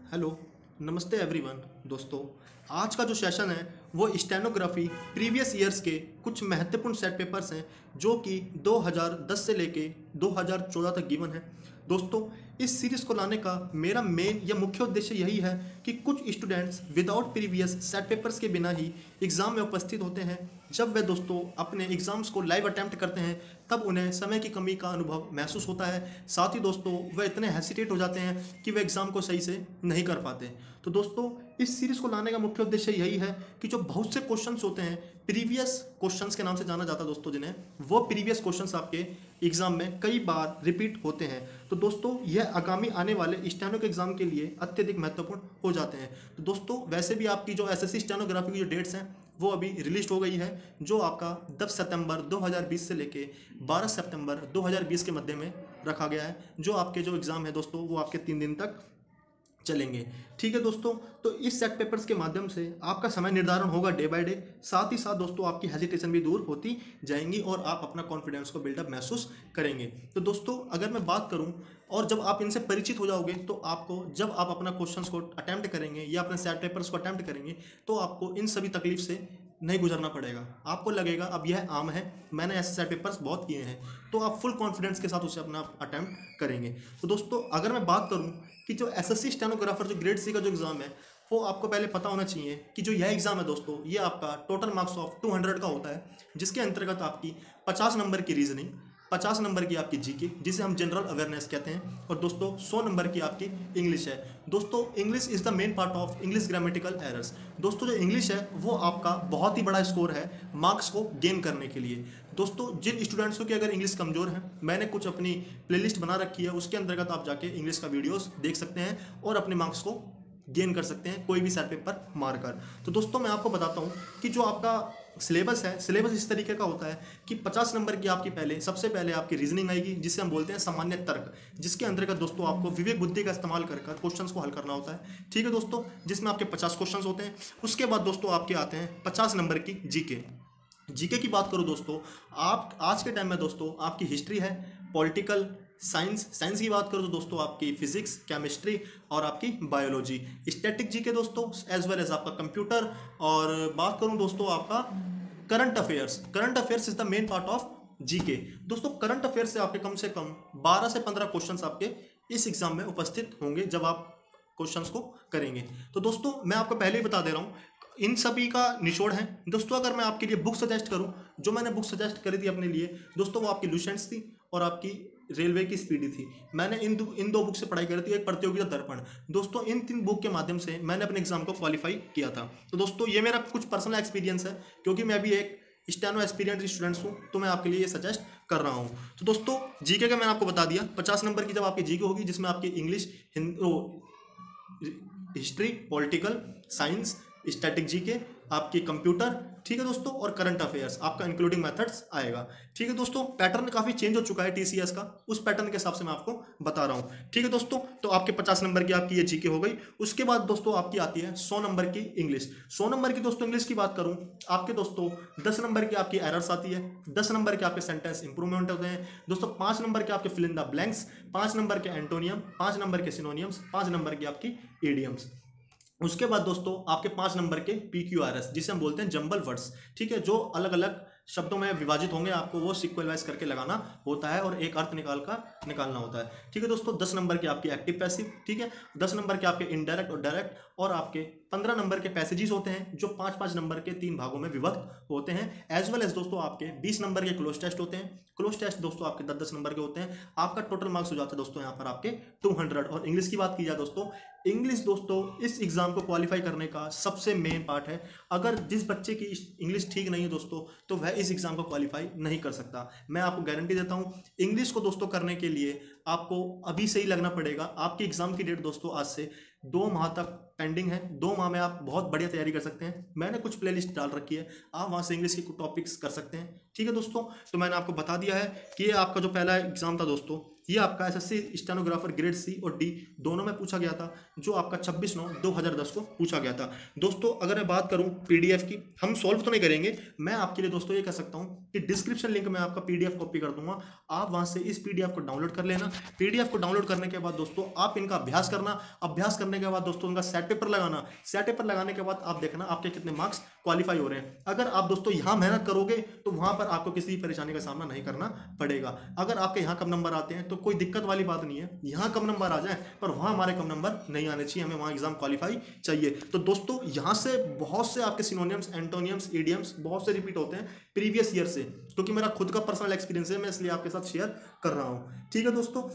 Hello, नमस्ते everyone. दोस्तों, आज का जो सेशन है वो स्टेनोग्राफी प्रीवियस ईयर्स के कुछ महत्वपूर्ण सेट पेपर्स हैं जो कि 2010 से लेके 2014 तक गिवन है। दोस्तों, इस सीरीज़ को लाने का मेरा मेन या मुख्य उद्देश्य यही है कि कुछ students without previous set papers के बिना ही एग्ज़ाम में उपस्थित होते हैं। जब वे दोस्तों अपने एग्ज़ाम्स को लाइव अटैम्प्ट करते हैं तब उन्हें समय की कमी का अनुभव महसूस होता है। साथ ही दोस्तों वे इतने हेसिटेट हो जाते हैं कि वे एग्ज़ाम को सही से नहीं कर पाते। तो दोस्तों, इस सीरीज़ को लाने का मुख्य उद्देश्य यही है कि जो बहुत से क्वेश्चंस होते हैं, प्रीवियस क्वेश्चंस के नाम से जाना जाता है दोस्तों जिन्हें, वो प्रीवियस क्वेश्चंस आपके एग्ज़ाम में कई बार रिपीट होते हैं। तो दोस्तों, यह आगामी आने वाले स्टेनो के एग्ज़ाम के लिए अत्यधिक महत्वपूर्ण हो जाते हैं। तो दोस्तों, वैसे भी आपकी जो एसएससी स्टेनोग्राफी की जो डेट्स हैं वो अभी रिलीज हो गई है, जो आपका 10 सितंबर 2020 से लेके 12 सितंबर 2020 के मध्य में रखा गया है। जो आपके जो एग्ज़ाम है दोस्तों वो आपके 3 दिन तक चलेंगे। ठीक है दोस्तों, तो इस सेट पेपर्स के माध्यम से आपका समय निर्धारण होगा डे बाय डे। साथ ही साथ दोस्तों आपकी हेजिटेशन भी दूर होती जाएंगी और आप अपना कॉन्फिडेंस को बिल्डअप महसूस करेंगे। तो दोस्तों, अगर मैं बात करूं और जब आप इनसे परिचित हो जाओगे तो आपको जब आप अपना क्वेश्चंस को अटैम्प्ट करेंगे या अपने सेट पेपर्स को अटैम्प्ट करेंगे तो आपको इन सभी तकलीफ से नहीं गुजरना पड़ेगा। आपको लगेगा अब यह आम है, मैंने ऐसे सेट पेपर्स बहुत किए हैं, तो आप फुल कॉन्फिडेंस के साथ उसे अपना अटैम्प्ट करेंगे। तो दोस्तों, अगर मैं बात करूं कि जो एसएससी स्टेनोग्राफर जो ग्रेड सी का जो एग्ज़ाम है वो आपको पहले पता होना चाहिए कि जो यह एग्ज़ाम है दोस्तों ये आपका टोटल मार्क्स ऑफ 200 का होता है, जिसके अंतर्गत आपकी 50 नंबर की रीजनिंग, 50 नंबर की आपकी जीके जिसे हम जनरल अवेयरनेस कहते हैं, और दोस्तों 100 नंबर की आपकी इंग्लिश है। दोस्तों, English is the main part of English grammatical errors. दोस्तों, जो इंग्लिश है वो आपका बहुत ही बड़ा स्कोर है मार्क्स को गेन करने के लिए। दोस्तों, जिन स्टूडेंट्स की अगर इंग्लिश कमज़ोर है, मैंने कुछ अपनी प्लेलिस्ट बना रखी है, उसके अंतर्गत आप जाके इंग्लिश का वीडियोस देख सकते हैं और अपने मार्क्स को गेन कर सकते हैं कोई भी सेट पेपर मारकर। तो दोस्तों, मैं आपको बताता हूँ कि जो आपका सिलेबस है, सिलेबस इस तरीके का होता है कि 50 नंबर की आपकी सबसे पहले आपकी रीजनिंग आएगी, जिसे हम बोलते हैं सामान्य तर्क, जिसके अंतर्गत दोस्तों आपको विवेक बुद्धि का इस्तेमाल कर क्वेश्चंस को हल करना होता है। ठीक है दोस्तों, जिसमें आपके 50 क्वेश्चंस होते हैं। उसके बाद दोस्तों आपके आते हैं 50 नंबर की जीके। जीके की बात करो दोस्तों, आप आज के टाइम में दोस्तों आपकी हिस्ट्री है, पॉलिटिकल साइंस की बात करो तो दोस्तों आपकी फिजिक्स, केमिस्ट्री और आपकी बायोलॉजी, स्टैटिक जीके दोस्तों एज वेल एज आपका कंप्यूटर। और बात करूं दोस्तों आपका current affairs is the main part of GK. दोस्तों, करंट अफेयर्स से आपके कम 12 से 15 क्वेश्चंस आपके इस एग्जाम में उपस्थित होंगे जब आप क्वेश्चंस को करेंगे। तो दोस्तों, मैं आपको पहले ही बता दे रहा हूँ इन सभी का निचोड़ है। दोस्तों, अगर मैं आपके लिए बुक सजेस्ट करूं, जो मैंने बुक सजेस्ट करी थी अपने लिए दोस्तों, वो आपकी लुसेंट्स थी और आपकी रेलवे की स्पीडी थी। मैंने इन दो बुक से पढ़ाई करी थी, एक प्रतियोगिता दर्पण। दोस्तों, इन 3 बुक के माध्यम से मैंने अपने एग्जाम को क्वालिफाई किया था। तो दोस्तों, ये मेरा कुछ पर्सनल एक्सपीरियंस है, क्योंकि मैं भी एक स्टेनो एक्सपीरियंस स्टूडेंट्स हूँ, तो मैं आपके लिए ये सजेस्ट कर रहा हूँ। तो दोस्तों, जीके का मैंने आपको बता दिया, 50 नंबर की जब आपकी जीके होगी जिसमें आपकी English, history, political science, static GK, आपकी कंप्यूटर, ठीक है दोस्तों, और करंट अफेयर्स आपका इंक्लूडिंग मेथड्स आएगा। ठीक है दोस्तों, पैटर्न काफ़ी चेंज हो चुका है टीसीएस का, उस पैटर्न के हिसाब से मैं आपको बता रहा हूँ। ठीक है दोस्तों, तो आपके 50 नंबर की आपकी ये जीके हो गई। उसके बाद दोस्तों आपकी आती है 100 नंबर की इंग्लिश। 100 नंबर की दोस्तों इंग्लिश की बात करूँ, आपके दोस्तों 10 नंबर की आपकी एरर्स आती है, 10 नंबर के आपके सेंटेंस इंप्रूवमेंट होते हैं दोस्तों, 5 नंबर के आपके fill in the blanks, 5 number के एंटोनियम, 5 नंबर के सिनोनियम्स, 5 नंबर की आपकी इडियम्स। उसके बाद दोस्तों आपके 5 नंबर के PQRS, जिसे हम बोलते हैं जंबल वर्ड्स, ठीक है, जो अलग अलग शब्दों में विभाजित होंगे, आपको वो सीक्वल वाइज करके लगाना होता है और एक अर्थ निकालना होता है। ठीक है दोस्तों, 10 नंबर के आपकी एक्टिव पैसिव, ठीक है, 10 नंबर के आपके इनडायरेक्ट और डायरेक्ट, और आपके 15 नंबर के पैसेजेस होते हैं जो 5-5 नंबर के 3 भागों में विभक्त होते हैं। एज वेल एज दोस्तों आपके 20 नंबर के क्लोज टेस्ट होते हैं। क्लोज टेस्ट दोस्तों आपके 10-10 नंबर के होते हैं। आपका टोटल मार्क्स हो जाता है दोस्तों यहाँ पर आपके 200। और इंग्लिश की बात की जाए दोस्तों, इंग्लिश दोस्तों इस एग्जाम को क्वालिफाई करने का सबसे मेन पार्ट है। अगर जिस बच्चे की इंग्लिश ठीक नहीं है दोस्तों, तो वह इस एग्जाम को क्वालिफाई नहीं कर सकता। मैं आपको गारंटी देता हूं, इंग्लिश को दोस्तों करने के लिए आपको अभी से ही लगना पड़ेगा। आपकी एग्जाम की डेट दोस्तों आज से 2 माह तक पेंडिंग है। 2 माह में आप बहुत बढ़िया तैयारी कर सकते हैं। मैंने कुछ प्लेलिस्ट डाल रखी है, आप वहां से इंग्लिश के कुछ टॉपिक्स कर सकते हैं। ठीक है दोस्तों, तो मैंने आपको बता दिया है कि ये आपका जो पहला एग्जाम था दोस्तों ये आपका एसएससी स्टेनोग्राफर ग्रेड सी और डी दोनों में पूछा गया था, जो आपका 26/9/2010 को पूछा गया था। दोस्तों अगर मैं बात करूं पीडीएफ की, हम सॉल्व तो नहीं करेंगे, मैं आपके लिए दोस्तों ये कह सकता हूं कि डिस्क्रिप्शन लिंक में आपका पीडीएफ कॉपी कर दूंगा, आप वहां से इस पीडीएफ को डाउनलोड कर लेना। पीडीएफ को डाउनलोड करने के बाद दोस्तों आप इनका अभ्यास करना, अभ्यास करने के बाद दोस्तों उनका सेट पेपर लगाना, सेट पेपर लगाने के बाद आप देखना आपके कितने मार्क्स क्वालिफाई हो रहे हैं। अगर आप दोस्तों यहां मेहनत करोगे तो वहां पर आपको किसी परेशानी का सामना नहीं करना पड़ेगा। अगर आपके यहाँ कम नंबर आते हैं तो कोई दिक्कत वाली बात नहीं है, यहाँ कम नंबर आ जाए पर वहाँ हमारे कम नंबर नहीं आने चाहिए, हमें वहाँ एग्जाम क्वालिफाई चाहिए। तो दोस्तों यहाँ से बहुत से आपके सिनोनियम्स, एंटोनियम्स, इडियम्स बहुत से रिपीट होते हैं प्रीवियस ईयर से, क्योंकि मेरा खुद का पर्सनल एक्सपीरियंस है, मैं इसलिए आपके साथ शेयर कर रहा हूँ। ठीक है दोस्तों,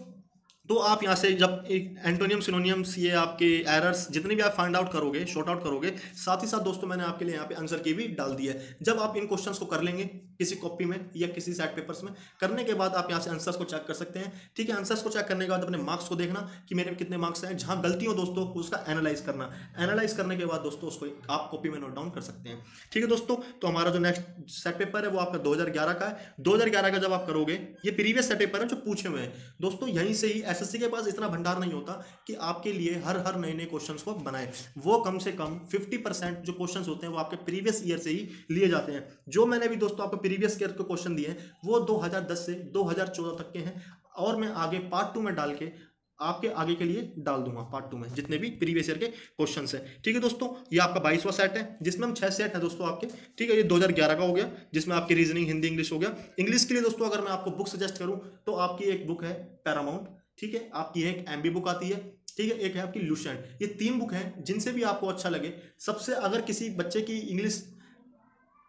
तो आप यहाँ से जब एक एंटोनियम, सिनोनियम्स, ये आपके एरर्स जितने भी आप फाइंड आउट करोगे, शॉर्ट आउट करोगे, साथ ही साथ दोस्तों मैंने आपके लिए यहाँ पे आंसर की भी डाल दी है। जब आप इन क्वेश्चंस को कर लेंगे किसी कॉपी में या किसी सेट पेपर्स में, करने के बाद आप यहाँ से आंसर्स को चेक कर सकते हैं। ठीक है, आंसर्स को चेक करने के बाद अपने मार्क्स को देखना कि मेरे कितने मार्क्स हैं, जहाँ गलती हो दोस्तों उसका एनालाइज करना, एनालाइज करने के बाद दोस्तों उसको आप कॉपी में नोट डाउन कर सकते हैं। ठीक है दोस्तों, तो हमारा जो नेक्स्ट सेट पेपर है वो आपका 2011 का है। 2011 का जब आप करोगे, ये प्रीवियस सेट पेपर है जो पूछे हुए हैं दोस्तों, यहीं से ही एसएससी के पास इतना भंडार नहीं होता कि आपके लिए हर नए नए क्वेश्चंस को बनाए। वो कम से कम 50% जो क्वेश्चंस होते हैं वो आपके प्रीवियस ईयर से ही लिए जाते हैं। जो मैंने भी दोस्तों आपको प्रीवियस ईयर के क्वेश्चन दिए हैं वो 2010 से 2014 तक के हैं, और मैं आगे पार्ट 2 में डाल के आपके आगे के लिए डाल दूंगा पार्ट 2 में जितने भी प्रीवियस ईयर के क्वेश्चंस हैं। ठीक है दोस्तों, ये आपका 22वां सेट है जिसमें हम 6 सेट हैं दोस्तों आपके। ठीक है, ये 2011 का हो गया जिसमें आपकी रीजनिंग, हिंदी, इंग्लिश हो गया। इंग्लिश के लिए दोस्तों अगर मैं आपको बुक सजेस्ट करूं तो आपकी एक बुक है पैरामाउंट, ठीक है, आपकी एक एमबी बुक आती है, ठीक है, एक है आपकी लुसेंट। ये 3 बुक हैं जिनसे भी आपको अच्छा लगे। सबसे अगर किसी बच्चे की इंग्लिश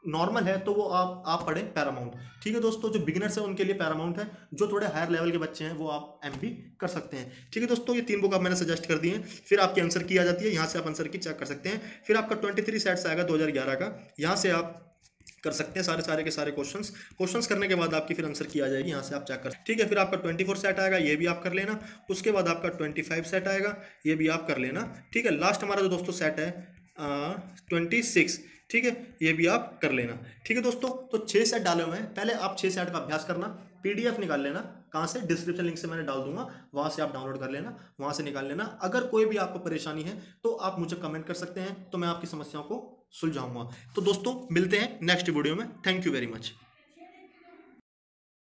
नॉर्मल है तो वो आप पढ़ें पैरामाउंट। ठीक है दोस्तों, जो बिगिनर्स है उनके लिए पैरामाउंट है, जो थोड़े हायर लेवल के बच्चे हैं वो आप एमबी कर सकते हैं। ठीक है दोस्तों, ये 3 बुक आप मैंने सजेस्ट कर दी हैं। फिर आपकी आंसर की आ जाती है, यहाँ से आप आंसर की चेक कर सकते हैं। फिर आपका 23 सेट्स आएगा 2011 का, यहाँ से आप कर सकते हैं सारे के सारे क्वेश्चंस करने के बाद आपकी फिर आंसर की आ जाएगी, यहाँ से आप चेक कर। ठीक है, फिर आपका 24 सेट आएगा, ये भी आप कर लेना। उसके बाद आपका 25 सेट आएगा, ये भी आप कर लेना। ठीक है, लास्ट हमारा जो दोस्तों सेट है 26, ठीक है, ये भी आप कर लेना। ठीक है दोस्तों, तो 6 सेट डाले हुए हैं, पहले आप 6 सेट का अभ्यास करना, पीडीएफ निकाल लेना। कहाँ से? डिस्क्रिप्शन लिंक से मैंने डाल दूंगा, वहां से आप डाउनलोड कर लेना, वहां से निकाल लेना। अगर कोई भी आपको परेशानी है तो आप मुझे कमेंट कर सकते हैं, तो मैं आपकी समस्याओं को सुलझाऊंगा। तो दोस्तों मिलते हैं नेक्स्ट वीडियो में। Thank you very much.